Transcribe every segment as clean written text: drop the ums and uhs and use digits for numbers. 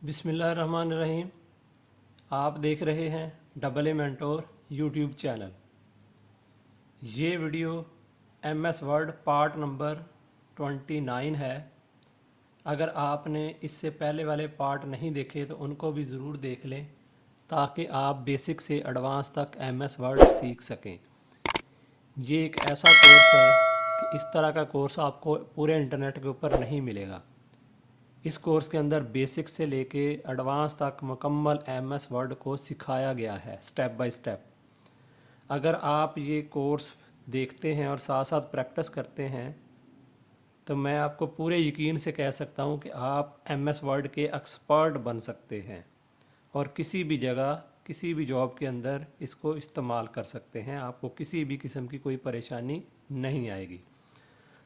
बिस्मिल्लाहिर्रहमानिर्रहीम। आप देख रहे हैं double A mentor YouTube channel. ये video MS word part number 29 है। अगर आपने इससे पहले वाले पार्ट नहीं देखे तो उनको भी ज़रूर देख लें ताकि आप बेसिक से एडवांस तक MS वर्ड सीख सकें। ये एक ऐसा कोर्स है कि इस तरह का कोर्स आपको पूरे इंटरनेट के ऊपर नहीं मिलेगा। इस कोर्स के अंदर बेसिक से लेके एडवांस तक मुकम्मल MS वर्ड को सिखाया गया है स्टेप बाय स्टेप। अगर आप ये कोर्स देखते हैं और साथ साथ प्रैक्टिस करते हैं तो मैं आपको पूरे यकीन से कह सकता हूँ कि आप MS वर्ड के एक्सपर्ट बन सकते हैं और किसी भी जगह किसी भी जॉब के अंदर इसको इस्तेमाल कर सकते हैं। आपको किसी भी किस्म की कोई परेशानी नहीं आएगी।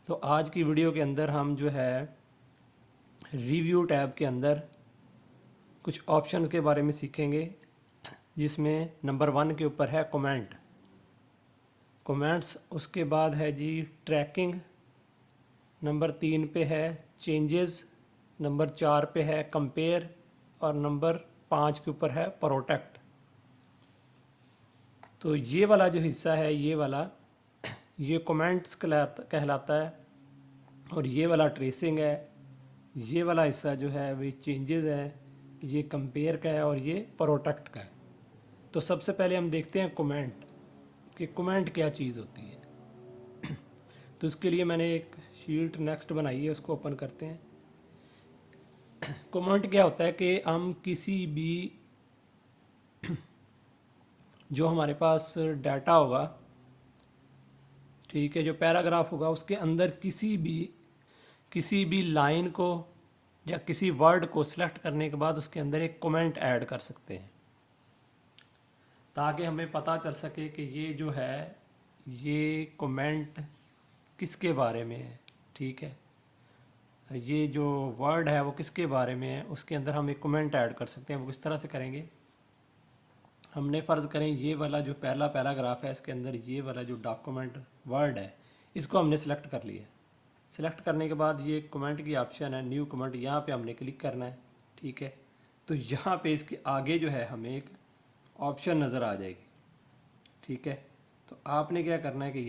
तो आज की वीडियो के अंदर हम जो है रिव्यू टैब के अंदर कुछ ऑप्शंस के बारे में सीखेंगे, जिसमें नंबर 1 के ऊपर है कमेंट्स, उसके बाद है जी ट्रैकिंग, नंबर 3 पे है चेंजेस, नंबर 4 पे है कंपेयर और नंबर 5 के ऊपर है प्रोटेक्ट। तो ये वाला जो हिस्सा है ये कमेंट्स कहलाता है और ये वाला ट्रेसिंग है। ये वाला हिस्सा जो है वो चेंजेस है, ये कंपेयर का है और ये प्रोटेक्ट का है। तो सबसे पहले हम देखते हैं कमेंट कि कमेंट क्या चीज़ होती है। तो उसके लिए मैंने एक शीट नेक्स्ट बनाई है, उसको ओपन करते हैं। कमेंट क्या होता है कि हम किसी भी जो हमारे पास डाटा होगा, ठीक है, जो पैराग्राफ होगा उसके अंदर किसी भी लाइन को या किसी वर्ड को सिलेक्ट करने के बाद उसके अंदर एक कमेंट ऐड कर सकते हैं ताकि हमें पता चल सके कि ये जो है ये कमेंट किसके बारे में है। ठीक है, ये जो वर्ड है वो किसके बारे में है, उसके अंदर हम एक कमेंट ऐड कर सकते हैं। वो किस तरह से करेंगे, हमने फ़र्ज़ करें ये वाला जो पहला पैराग्राफ है इसके अंदर ये वाला जो डॉक्यूमेंट वर्ड है इसको हमने सेलेक्ट कर लिया। सेलेक्ट करने के बाद ये कमेंट की ऑप्शन है न्यू कमेंट, यहाँ पे हमने क्लिक करना है। ठीक है, तो यहाँ पे इसके आगे जो है हमें एक ऑप्शन नज़र आ जाएगी। ठीक है, तो आपने क्या करना है कि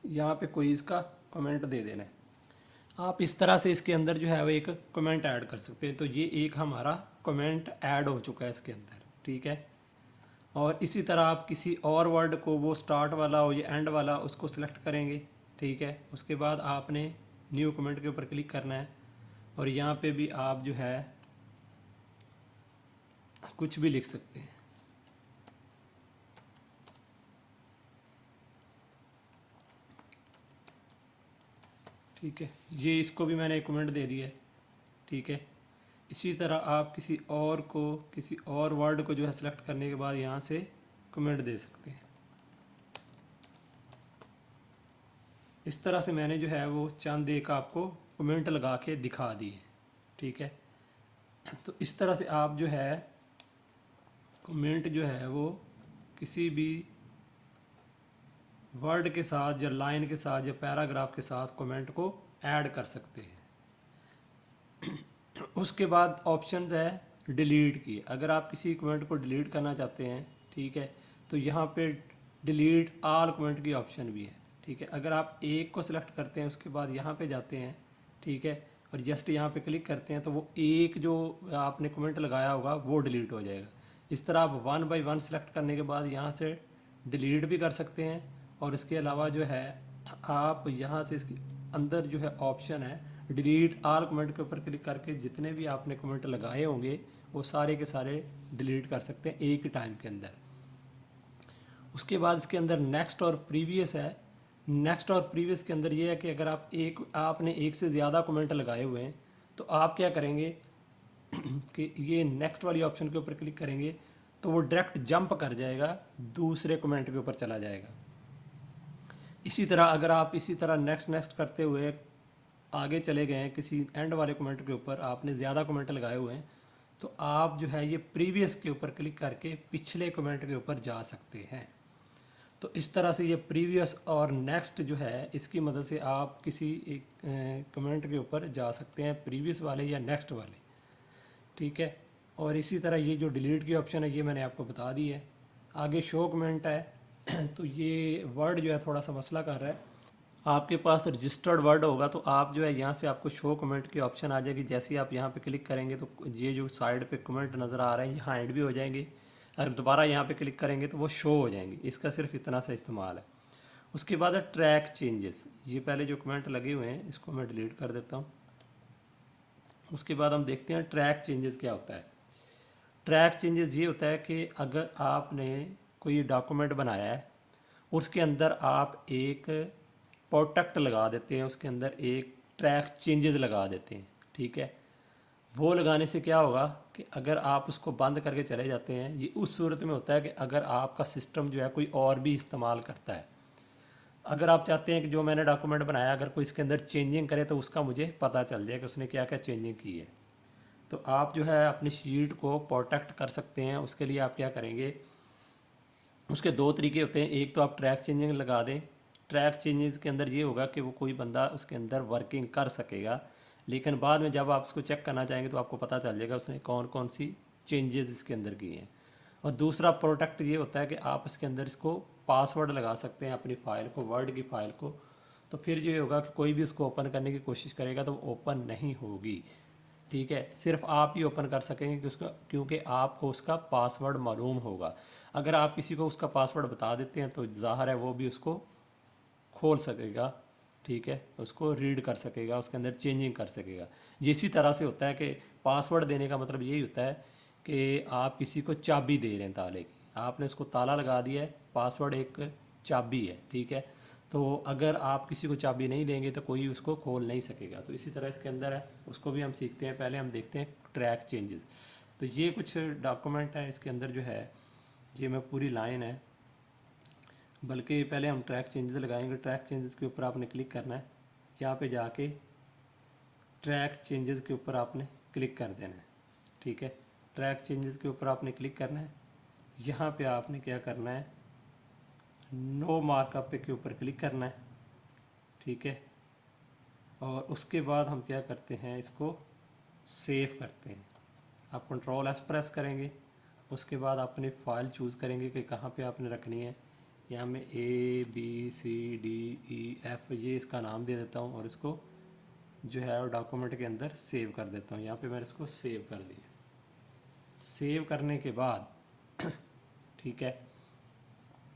यहाँ पे कोई इसका कमेंट दे देना है। आप इस तरह से इसके अंदर जो है वो एक कमेंट ऐड कर सकते हैं। तो ये एक हमारा कमेंट ऐड हो चुका है इसके अंदर। ठीक है, और इसी तरह आप किसी और वर्ड को, वो स्टार्ट वाला हो या एंड वाला, उसको सिलेक्ट करेंगे। ठीक है, उसके बाद आपने न्यू कमेंट के ऊपर क्लिक करना है और यहाँ पे भी आप जो है कुछ भी लिख सकते हैं। ठीक है, ये इसको भी मैंने एक कमेंट दे दिया है। ठीक है, इसी तरह आप किसी और वर्ड को जो है सिलेक्ट करने के बाद यहाँ से कमेंट दे सकते हैं। इस तरह से मैंने जो है वो चंद एक आपको कमेंट लगा के दिखा दी है। ठीक है, तो इस तरह से आप जो है कमेंट जो है वो किसी भी वर्ड के साथ या लाइन के साथ या पैराग्राफ के साथ कमेंट को ऐड कर सकते हैं। उसके बाद ऑप्शन है डिलीट की। अगर आप किसी कमेंट को डिलीट करना चाहते हैं, ठीक है, तो यहाँ पे डिलीट ऑल कमेंट की ऑप्शन भी है। ठीक है, अगर आप एक को सिलेक्ट करते हैं उसके बाद यहाँ पे जाते हैं, ठीक है, और जस्ट यहाँ पे क्लिक करते हैं तो वो एक जो आपने कमेंट लगाया होगा वो डिलीट हो जाएगा। इस तरह आप 1 बाय 1 सेलेक्ट करने के बाद यहाँ से डिलीट भी कर सकते हैं और इसके अलावा जो है आप यहाँ से इसके अंदर जो है ऑप्शन है डिलीट ऑल कमेंट के ऊपर क्लिक करके जितने भी आपने कमेंट लगाए होंगे वो सारे के सारे डिलीट कर सकते हैं एक ही टाइम के अंदर। उसके बाद इसके अंदर नेक्स्ट और प्रीवियस है। नेक्स्ट और प्रीवियस के अंदर ये है कि अगर आपने एक से ज़्यादा कमेंट लगाए हुए हैं तो आप क्या करेंगे कि ये नेक्स्ट वाली ऑप्शन के ऊपर क्लिक करेंगे तो वो डायरेक्ट जंप कर जाएगा, दूसरे कमेंट के ऊपर चला जाएगा। इसी तरह अगर आप इसी तरह नेक्स्ट करते हुए आगे चले गए हैं किसी एंड वाले कमेंट के ऊपर, आपने ज़्यादा कमेंट लगाए हुए हैं, तो आप जो है ये प्रीवियस के ऊपर क्लिक करके पिछले कमेंट के ऊपर जा सकते हैं। तो इस तरह से ये प्रीवियस और नेक्स्ट जो है इसकी मदद से आप किसी एक कमेंट के ऊपर जा सकते हैं, प्रीवियस वाले या नेक्स्ट वाले। ठीक है। और इसी तरह ये जो डिलीट की ऑप्शन है ये मैंने आपको बता दी है। आगे शो कमेंट है तो ये वर्ड जो है थोड़ा सा मसला कर रहा है। आपके पास रजिस्टर्ड वर्ड होगा तो आप जो है यहाँ से आपको शो कमेंट की ऑप्शन आ जाएगी। जैसे ही आप यहाँ पे क्लिक करेंगे तो ये जो साइड पे कमेंट नज़र आ रहे हैं यहाँ ऐड भी हो जाएंगे। अगर दोबारा यहाँ पे क्लिक करेंगे तो वो शो हो जाएंगे। इसका सिर्फ इतना सा इस्तेमाल है। उसके बाद है ट्रैक चेंजेस। ये पहले जो कमेंट लगे हुए हैं इसको मैं डिलीट कर देता हूँ। उसके बाद हम देखते हैं ट्रैक चेंजेस क्या होता है। ट्रैक चेंजेस ये होता है कि अगर आपने कोई डॉक्यूमेंट बनाया है उसके अंदर आप एक प्रोटेक्ट लगा देते हैं, उसके अंदर एक ट्रैक चेंजेस लगा देते हैं, ठीक है। वो लगाने से क्या होगा कि अगर आप उसको बंद करके चले जाते हैं, ये उस सूरत में होता है कि अगर आपका सिस्टम जो है कोई और भी इस्तेमाल करता है। अगर आप चाहते हैं कि जो मैंने डॉक्यूमेंट बनाया अगर कोई इसके अंदर चेंजिंग करे तो उसका मुझे पता चल जाए कि उसने क्या क्या चेंजिंग की है। तो आप जो है अपनी शीट को प्रोटेक्ट कर सकते हैं। उसके लिए आप क्या करेंगे, उसके दो तरीके होते हैं। एक तो आप ट्रैक चेंजिंग लगा दें। ट्रैक चेंजेस के अंदर ये होगा कि वो कोई बंदा उसके अंदर वर्किंग कर सकेगा, लेकिन बाद में जब आप उसको चेक करना चाहेंगे तो आपको पता चल जाएगा उसने कौन कौन सी चेंजेस इसके अंदर किए हैं। और दूसरा प्रोटेक्ट ये होता है कि आप इसके अंदर इसको पासवर्ड लगा सकते हैं अपनी फ़ाइल को, वर्ड की फ़ाइल को। तो फिर ये होगा कि कोई भी उसको ओपन करने की कोशिश करेगा तो वो ओपन नहीं होगी, ठीक है। सिर्फ आप ही ओपन कर सकेंगे कि उसका, क्योंकि आपको उसका पासवर्ड मालूम होगा। अगर आप किसी को उसका पासवर्ड बता देते हैं तो ज़ाहिर है वो भी उसको खोल सकेगा, ठीक है, उसको रीड कर सकेगा, उसके अंदर चेंजिंग कर सकेगा। ये इसी तरह से होता है कि पासवर्ड देने का मतलब यही होता है कि आप किसी को चाबी दे रहे हैं ताले की, आपने उसको ताला लगा दिया है, पासवर्ड एक चाबी है, ठीक है। तो अगर आप किसी को चाबी नहीं देंगे तो कोई उसको खोल नहीं सकेगा। तो इसी तरह इसके अंदर है, उसको भी हम सीखते हैं। पहले हम देखते हैं ट्रैक चेंजेस। तो ये कुछ डॉक्यूमेंट है, इसके अंदर जो है ये मैं पूरी लाइन है, बल्कि पहले हम ट्रैक चेंजेस लगाएंगे। ट्रैक चेंजेस के ऊपर आपने क्लिक करना है। यहाँ पे जाके ट्रैक चेंजेस के ऊपर आपने क्लिक कर देना है, ठीक है। ट्रैक चेंजेस के ऊपर आपने क्लिक करना है। यहाँ पे आपने क्या करना है, नो मार्कअप के ऊपर क्लिक करना है, ठीक है। और उसके बाद हम क्या करते हैं, इसको सेव करते हैं। आप कंट्रोल एस प्रेस करेंगे। उसके बाद अपनी फ़ाइल चूज़ करेंगे कि कहाँ पे आपने रखनी है। यहाँ मैं ABCDEF ये इसका नाम दे देता हूँ और इसको जो है डॉक्यूमेंट के अंदर सेव कर देता हूँ। यहाँ पे मैंने इसको सेव कर दिया। सेव करने के बाद ठीक है,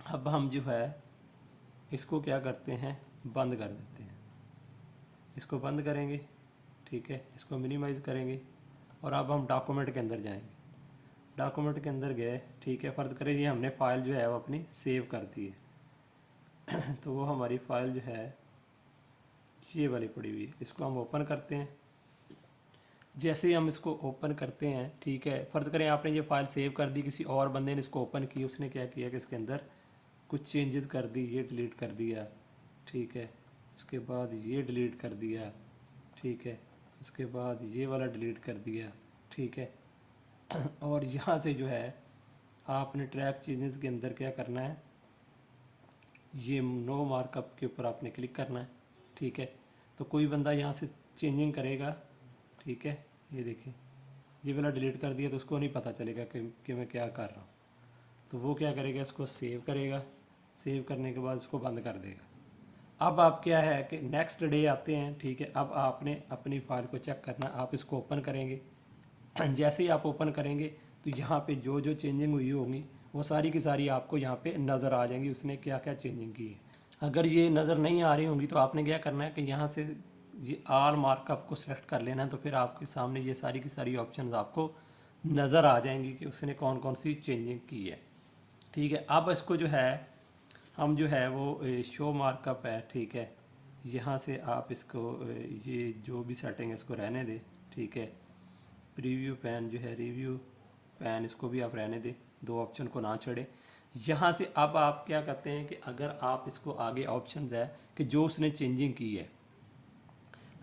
अब हम जो है इसको क्या करते हैं, बंद कर देते हैं। इसको बंद करेंगे, ठीक है, इसको मिनिमाइज़ करेंगे और अब हम डॉक्यूमेंट के अंदर जाएंगे। डॉक्यूमेंट के अंदर गए, ठीक है, फ़र्ज़ करें ये हमने फ़ाइल जो है वो अपनी सेव कर दी है तो वो हमारी फ़ाइल जो है ये वाली पड़ी हुई है। इसको हम ओपन करते हैं। जैसे ही हम इसको ओपन करते हैं, ठीक है, फ़र्ज़ करें आपने ये फ़ाइल सेव कर दी, किसी और बंदे ने इसको ओपन की, उसने क्या किया कि इसके अंदर कुछ चेंजेस कर दी, ये डिलीट कर दिया, ठीक है, उसके बाद ये डिलीट कर दिया, ठीक है, उसके बाद ये वाला डिलीट कर दिया, ठीक है। और यहाँ से जो है आपने ट्रैक चेंजेस के अंदर क्या करना है, ये नो मार्कअप के ऊपर आपने क्लिक करना है, ठीक है। तो कोई बंदा यहाँ से चेंजिंग करेगा, ठीक है, ये देखिए ये वाला डिलीट कर दिया तो उसको नहीं पता चलेगा कि मैं क्या कर रहा हूँ। तो वो क्या करेगा, इसको सेव करेगा। सेव करने के बाद इसको बंद कर देगा। अब आप क्या है कि नेक्स्ट डे आते हैं, ठीक है। अब आपने अपनी फ़ाइल को चेक करना, आप इसको ओपन करेंगे। जैसे ही आप ओपन करेंगे तो यहाँ पे जो जो चेंजिंग हुई होंगी वो सारी की सारी आपको यहाँ पे नज़र आ जाएंगी, उसने क्या क्या चेंजिंग की है। अगर ये नज़र नहीं आ रही होंगी तो आपने क्या करना है कि यहाँ से ये ऑल मार्कअप को सेलेक्ट कर लेना है। तो फिर आपके सामने ये सारी की सारी ऑप्शंस आपको नज़र आ जाएंगी कि उसने कौन कौन सी चेंजिंग की है, ठीक है। अब इसको जो है हम जो है वो शो मार्कअप है, ठीक है, यहाँ से आप इसको ये जो भी सेटिंग है इसको रहने दें, ठीक है। प्रीव्यू पैन जो है, रिव्यू पैन, इसको भी आप रहने दें, दो ऑप्शन को ना छेड़े। यहाँ से अब आप क्या करते हैं कि अगर आप इसको आगे ऑप्शन है कि जो उसने चेंजिंग की है,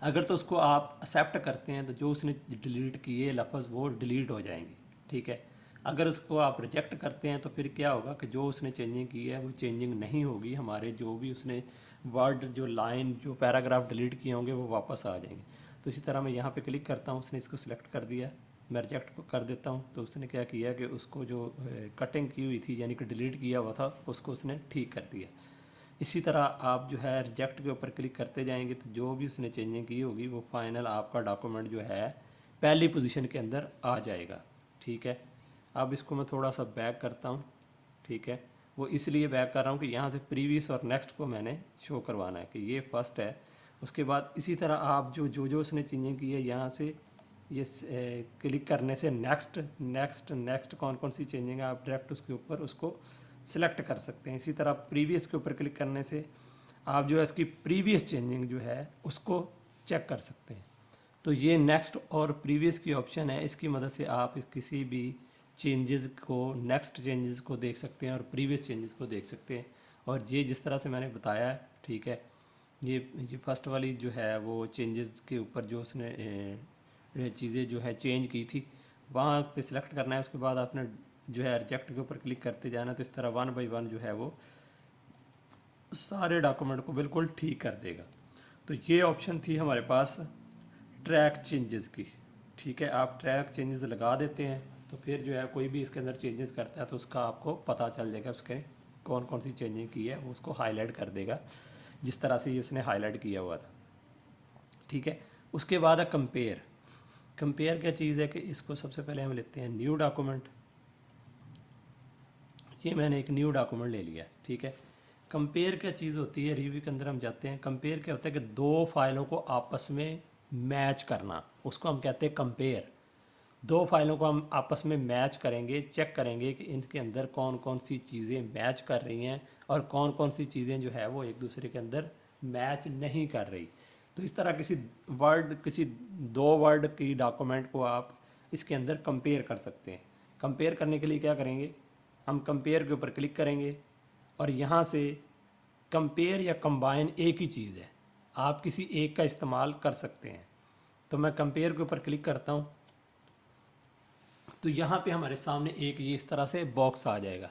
अगर तो उसको आप एक्सेप्ट करते हैं तो जो उसने डिलीट किए लफ्ज़ वो डिलीट हो जाएंगे, ठीक है। अगर उसको आप रिजेक्ट करते हैं तो फिर क्या होगा कि जो उसने चेंजिंग की है वो चेंजिंग नहीं होगी, हमारे जो भी उसने वर्ड, जो लाइन, जो पैराग्राफ डिलीट किए होंगे वो वापस आ जाएंगे। तो इसी तरह मैं यहाँ पे क्लिक करता हूँ, उसने इसको सिलेक्ट कर दिया, मैं रिजेक्ट कर देता हूँ, तो उसने क्या किया कि उसको जो कटिंग की हुई थी यानी कि डिलीट किया हुआ था उसको उसने ठीक कर दिया। इसी तरह आप जो है रिजेक्ट के ऊपर क्लिक करते जाएंगे तो जो भी उसने चेंजिंग की होगी वो फाइनल आपका डॉक्यूमेंट जो है पहली पोजीशन के अंदर आ जाएगा। ठीक है, अब इसको मैं थोड़ा सा बैक करता हूँ। ठीक है, वो इसलिए बैक कर रहा हूँ कि यहाँ से प्रीवियस और नेक्स्ट को मैंने शो करवाना है कि ये फर्स्ट है। उसके बाद इसी तरह आप जो जो जो उसने चेंजिंग की है यहाँ से ये क्लिक करने से नेक्स्ट नेक्स्ट नेक्स्ट कौन कौन सी चेंजिंग है आप डायरेक्ट उसके ऊपर उसको सिलेक्ट कर सकते हैं। इसी तरह प्रीवियस के ऊपर क्लिक करने से आप जो है इसकी प्रीवियस चेंजिंग जो है उसको चेक कर सकते हैं। तो ये नेक्स्ट और प्रीवियस की ऑप्शन है, इसकी मदद से आप किसी भी चेंजेस को नेक्स्ट चेंजेस को देख सकते हैं और प्रीवियस चेंजेस को देख सकते हैं। और ये जिस तरह से मैंने बताया है, ठीक है, ये फर्स्ट वाली जो है वो चेंजेस के ऊपर जो उसने चीज़ें जो है चेंज की थी वहाँ पे सिलेक्ट करना है। उसके बाद आपने जो है रिजेक्ट के ऊपर क्लिक करते जाना, तो इस तरह 1 बाय 1 जो है वो सारे डॉक्यूमेंट को बिल्कुल ठीक कर देगा। तो ये ऑप्शन थी हमारे पास ट्रैक चेंजेस की। ठीक है, आप ट्रैक चेंजेस लगा देते हैं तो फिर जो है कोई भी इसके अंदर चेंजेस करता है तो उसका आपको पता चल जाएगा उसके कौन कौन सी चेंजिंग की है, वो उसको हाईलाइट कर देगा जिस तरह से ये उसने हाईलाइट किया हुआ था। ठीक है, उसके बाद है कंपेयर। कंपेयर क्या चीज़ है कि इसको सबसे पहले हम लेते हैं न्यू डॉक्यूमेंट। ये मैंने एक न्यू डॉक्यूमेंट ले लिया। ठीक है, कंपेयर क्या चीज़ होती है, रिव्यू के अंदर हम जाते हैं। कंपेयर क्या होता है कि दो फाइलों को आपस में मैच करना, उसको हम कहते हैं कंपेयर। दो फाइलों को हम आपस में मैच करेंगे, चेक करेंगे कि इनके अंदर कौन कौन सी चीज़ें मैच कर रही हैं और कौन कौन सी चीज़ें जो है वो एक दूसरे के अंदर मैच नहीं कर रही। तो इस तरह किसी दो वर्ड की डॉक्यूमेंट को आप इसके अंदर कंपेयर कर सकते हैं। कंपेयर करने के लिए क्या करेंगे, हम कंपेयर के ऊपर क्लिक करेंगे और यहाँ से कंपेयर या कंबाइन एक ही चीज़ है, आप किसी एक का इस्तेमाल कर सकते हैं। तो मैं कंपेयर के ऊपर क्लिक करता हूँ तो यहाँ पे हमारे सामने एक ये इस तरह से बॉक्स आ जाएगा।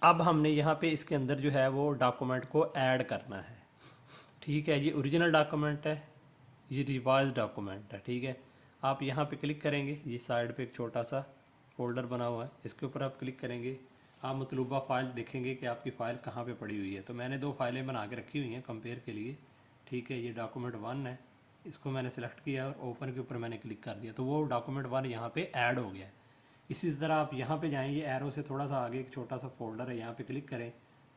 अब हमने यहाँ पे इसके अंदर जो है वो डॉक्यूमेंट को ऐड करना है। ठीक है, ये ओरिजिनल डॉक्यूमेंट है, ये रिवाइज डॉक्यूमेंट है। ठीक है, आप यहाँ पे क्लिक करेंगे, ये साइड पे एक छोटा सा फोल्डर बना हुआ है, इसके ऊपर आप क्लिक करेंगे, आप मतलूबा फ़ाइल देखेंगे कि आपकी फ़ाइल कहाँ पे पड़ी हुई है। तो मैंने दो फाइलें बना के रखी हुई हैं कंपेयर के लिए। ठीक है, ये डॉक्यूमेंट 1 है, इसको मैंने सेलेक्ट किया और ओपन के ऊपर मैंने क्लिक कर दिया तो वो डॉक्यूमेंट 1 यहाँ पे ऐड हो गया है। इसी तरह आप यहाँ पे जाएंगे, एरो से थोड़ा सा आगे एक छोटा सा फोल्डर है, यहाँ पे क्लिक करें।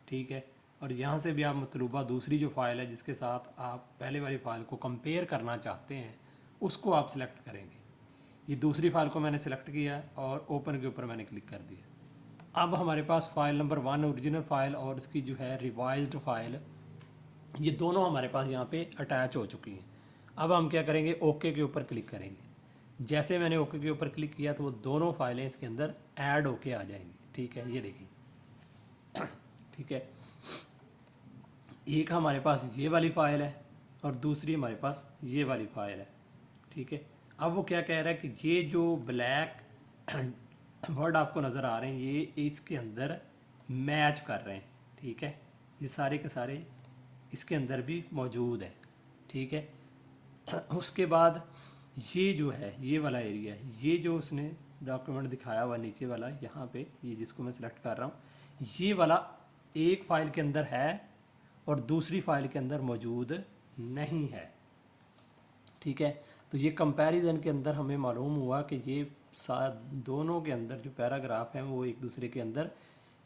ठीक है, और यहाँ से भी आप मतलूबा दूसरी जो फाइल है जिसके साथ आप पहले वाली फ़ाइल को कंपेयर करना चाहते हैं उसको आप सिलेक्ट करेंगे। ये दूसरी फाइल को मैंने सेलेक्ट किया और ओपन के ऊपर मैंने क्लिक कर दिया। अब हमारे पास फाइल नंबर 1 ओरिजिनल फाइल और इसकी जो है रिवाइज्ड फाइल, ये दोनों हमारे पास यहाँ पे अटैच हो चुकी हैं। अब हम क्या करेंगे, ओके के ऊपर क्लिक करेंगे। जैसे मैंने ओके के ऊपर क्लिक किया तो वो दोनों फाइलें इसके अंदर ऐड होके आ जाएंगी। ठीक है, ये देखिए। ठीक है, एक हमारे पास ये वाली फाइल है और दूसरी हमारे पास ये वाली फाइल है। ठीक है, अब वो क्या कह रहा है कि ये जो ब्लैक वर्ड आपको नज़र आ रहे हैं ये इसके अंदर मैच कर रहे हैं। ठीक है, ये सारे के सारे इसके अंदर भी मौजूद है। ठीक है, उसके बाद ये जो है ये वाला एरिया है, ये जो उसने डॉक्यूमेंट दिखाया हुआ नीचे वाला यहाँ पे, ये जिसको मैं सिलेक्ट कर रहा हूँ, ये वाला एक फ़ाइल के अंदर है और दूसरी फाइल के अंदर मौजूद नहीं है। ठीक है, तो ये कंपैरिजन के अंदर हमें मालूम हुआ कि ये दोनों के अंदर जो पैराग्राफ हैं वो एक दूसरे के अंदर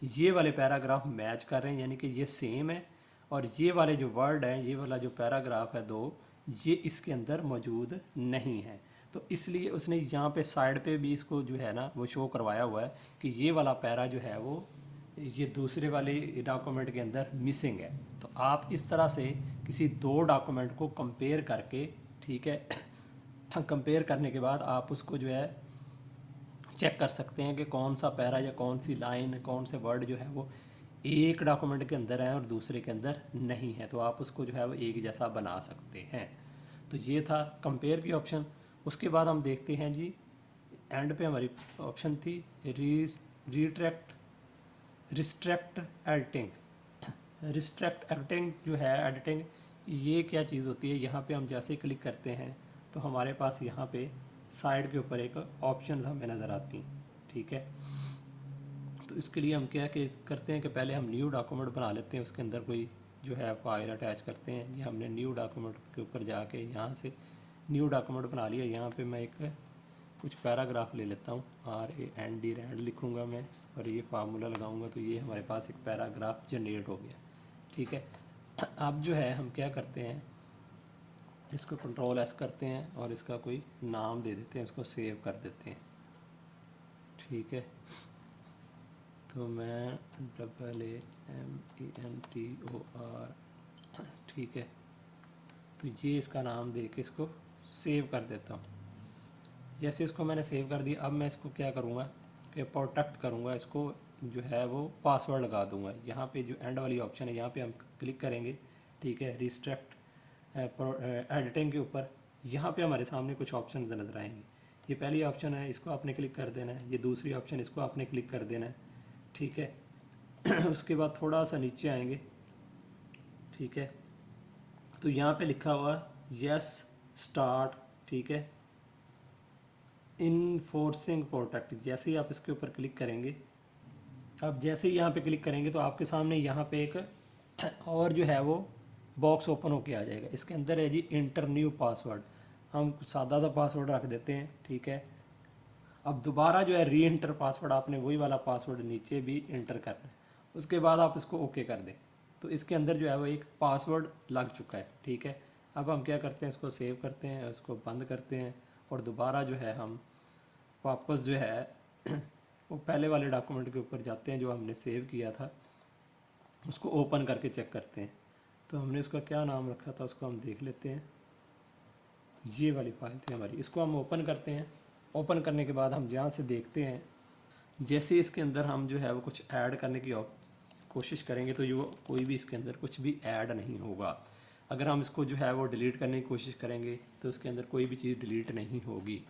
ये वाले पैराग्राफ मैच कर रहे हैं, यानी कि ये सेम है। और ये वाले जो वर्ड हैं, ये वाला जो पैराग्राफ है दो, ये इसके अंदर मौजूद नहीं है। तो इसलिए उसने यहाँ पे साइड पे भी इसको जो है ना वो शो करवाया हुआ है कि ये वाला पैरा जो है वो ये दूसरे वाले डॉक्यूमेंट के अंदर मिसिंग है। तो आप इस तरह से किसी दो डॉक्यूमेंट को कंपेयर करके, ठीक है, कंपेयर करने के बाद आप उसको जो है चेक कर सकते हैं कि कौन सा पैरा या कौन सी लाइन कौन से वर्ड जो है वो एक डॉक्यूमेंट के अंदर है और दूसरे के अंदर नहीं है, तो आप उसको जो है वो एक जैसा बना सकते हैं। तो ये था कंपेयर की ऑप्शन। उसके बाद हम देखते हैं जी, एंड पे हमारी ऑप्शन थी रिस्ट्रैक्ट एडिटिंग। रिस्ट्रैक्ट एडिटिंग जो है एडिटिंग, ये क्या चीज़ होती है, यहाँ पे हम जैसे क्लिक करते हैं तो हमारे पास यहाँ पे साइड के ऊपर एक ऑप्शन हमें नज़र आती हैं, ठीक है। तो इसके लिए हम क्या करते हैं कि पहले हम न्यू डॉक्यूमेंट बना लेते हैं, उसके अंदर कोई जो है फाइल अटैच करते हैं। ये हमने न्यू डॉक्यूमेंट के ऊपर जाके यहाँ से न्यू डॉक्यूमेंट बना लिया। यहाँ पे मैं एक कुछ पैराग्राफ ले लेता हूँ, RAND रैंड लिखूँगा मैं और ये फार्मूला लगाऊँगा, तो ये हमारे पास एक पैराग्राफ जनरेट हो गया, ठीक है। अब जो है हम क्या करते हैं, इसको Ctrl+S करते हैं और इसका कोई नाम दे देते हैं, इसको सेव कर देते हैं, ठीक है। तो मैं AAMENTOR, ठीक है। तो ये इसका नाम दे के इसको सेव कर देता हूँ। जैसे इसको मैंने सेव कर दिया, अब मैं इसको क्या करूँगा कि प्रोटेक्ट करूँगा, इसको जो है वो पासवर्ड लगा दूँगा। यहाँ पे जो एंड वाली ऑप्शन है यहाँ पे हम क्लिक करेंगे, ठीक है, रिस्ट्रिक्ट एडिटिंग के ऊपर। यहाँ पे हमारे सामने कुछ ऑप्शन नज़र आएंगे। ये पहली ऑप्शन है, इसको आपने क्लिक कर देना है। ये दूसरी ऑप्शन, इसको आपने क्लिक कर देना है, ठीक है। उसके बाद थोड़ा सा नीचे आएंगे, ठीक है। तो यहाँ पे लिखा हुआ यस स्टार्ट, ठीक है, इनफोर्सिंग प्रोटेक्ट। जैसे ही आप इसके ऊपर क्लिक करेंगे, अब जैसे ही यहाँ पे क्लिक करेंगे तो आपके सामने यहाँ पे एक और जो है वो बॉक्स ओपन होके आ जाएगा। इसके अंदर है जी इंटर न्यू पासवर्ड। हम सादा सा पासवर्ड रख देते हैं, ठीक है। अब दोबारा जो है री एंटर पासवर्ड, आपने वही वाला पासवर्ड नीचे भी इंटर करना है। उसके बाद आप इसको ओके कर दें, तो इसके अंदर जो है वो एक पासवर्ड लग चुका है, ठीक है। अब हम क्या करते हैं, इसको सेव करते हैं, इसको बंद करते हैं और दोबारा जो है हम वापस जो है वो पहले वाले डॉक्यूमेंट के ऊपर जाते हैं जो हमने सेव किया था, उसको ओपन करके चेक करते हैं। तो हमने उसका क्या नाम रखा था उसको हम देख लेते हैं। ये वाली फाइल थी हमारी, इसको हम ओपन करते हैं। ओपन करने के बाद हम यहाँ से देखते हैं, जैसे इसके अंदर हम जो है वो कुछ ऐड करने की कोशिश करेंगे तो ये कोई भी इसके अंदर कुछ भी ऐड नहीं होगा। अगर हम इसको जो है वो डिलीट करने की कोशिश करेंगे तो उसके अंदर कोई भी चीज़ डिलीट नहीं होगी।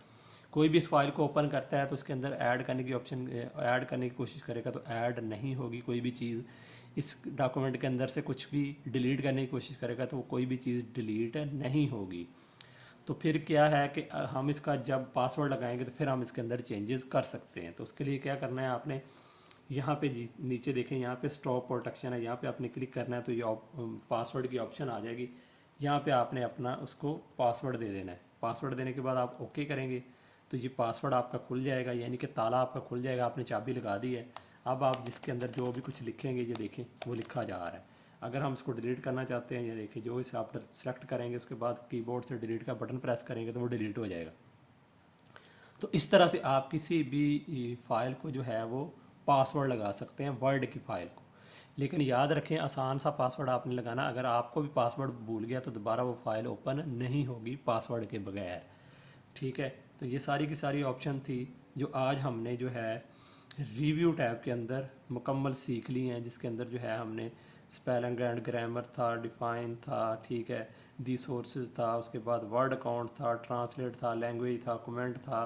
कोई भी इस फाइल को ओपन करता है तो उसके अंदर ऐड करने की ऑप्शन ऐड करने की कोशिश करेगा तो ऐड नहीं होगी कोई भी चीज़। इस डॉक्यूमेंट के अंदर से कुछ भी डिलीट करने की कोशिश करेगा तो कोई भी चीज़ डिलीट नहीं होगी। तो फिर क्या है कि हम इसका जब पासवर्ड लगाएंगे तो फिर हम इसके अंदर चेंजेस कर सकते हैं। तो उसके लिए क्या करना है, आपने यहाँ पे नीचे देखें, यहाँ पे स्टॉप प्रोटेक्शन है, यहाँ पे आपने क्लिक करना है तो ये पासवर्ड की ऑप्शन आ जाएगी। यहाँ पे आपने अपना उसको पासवर्ड दे देना है। पासवर्ड देने के बाद आप ओके करेंगे तो ये पासवर्ड आपका खुल जाएगा, यानी कि ताला आपका खुल जाएगा, आपने चाबी लगा दी है। अब आप जिसके अंदर जो भी कुछ लिखेंगे ये देखें वो लिखा जा रहा है। अगर हम इसको डिलीट करना चाहते हैं, ये देखिए जो इसे आप सेलेक्ट करेंगे उसके बाद कीबोर्ड से डिलीट का बटन प्रेस करेंगे तो वो डिलीट हो जाएगा। तो इस तरह से आप किसी भी फाइल को जो है वो पासवर्ड लगा सकते हैं, वर्ड की फाइल को। लेकिन याद रखें आसान सा पासवर्ड आपने लगाना। अगर आपको भी पासवर्ड भूल गया तो दोबारा वो फाइल ओपन नहीं होगी पासवर्ड के बगैर, ठीक है। तो ये सारी की सारी ऑप्शन थी जो आज हमने जो है रिव्यू टैब के अंदर मुकम्मल सीख ली हैं, जिसके अंदर जो है हमने स्पेलिंग एंड ग्रामर था, डिफाइन था, ठीक है, दी सोर्सेज था, उसके बाद वर्ड अकाउंट था, ट्रांसलेट था, लैंग्वेज था, कमेंट था,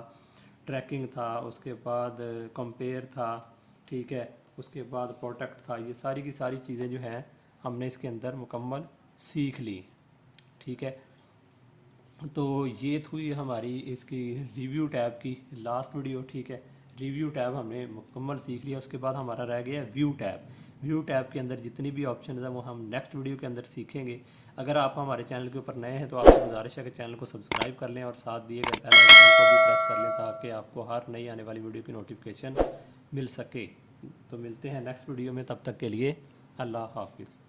ट्रैकिंग था, उसके बाद कंपेयर था, ठीक है, उसके बाद प्रोटेक्ट था। ये सारी की सारी चीज़ें जो हैं हमने इसके अंदर मुकम्मल सीख ली, ठीक है। तो ये थी हमारी इसकी रिव्यू टैब की लास्ट वीडियो, ठीक है। रिव्यू टैब हमने मुकम्मल सीख लिया। उसके बाद हमारा रह गया व्यू टैब। व्यू टैब के अंदर जितनी भी ऑप्शन है वो हम नेक्स्ट वीडियो के अंदर सीखेंगे। अगर आप हमारे चैनल के ऊपर नए हैं तो आपसे गुजारिश है कि चैनल को सब्सक्राइब कर लें और साथ दिए गए बेल आइकन को भी प्रेस कर लें ताकि आपको हर नई आने वाली वीडियो की नोटिफिकेशन मिल सके। तो मिलते हैं नेक्स्ट वीडियो में, तब तक के लिए अल्लाह हाफिज़।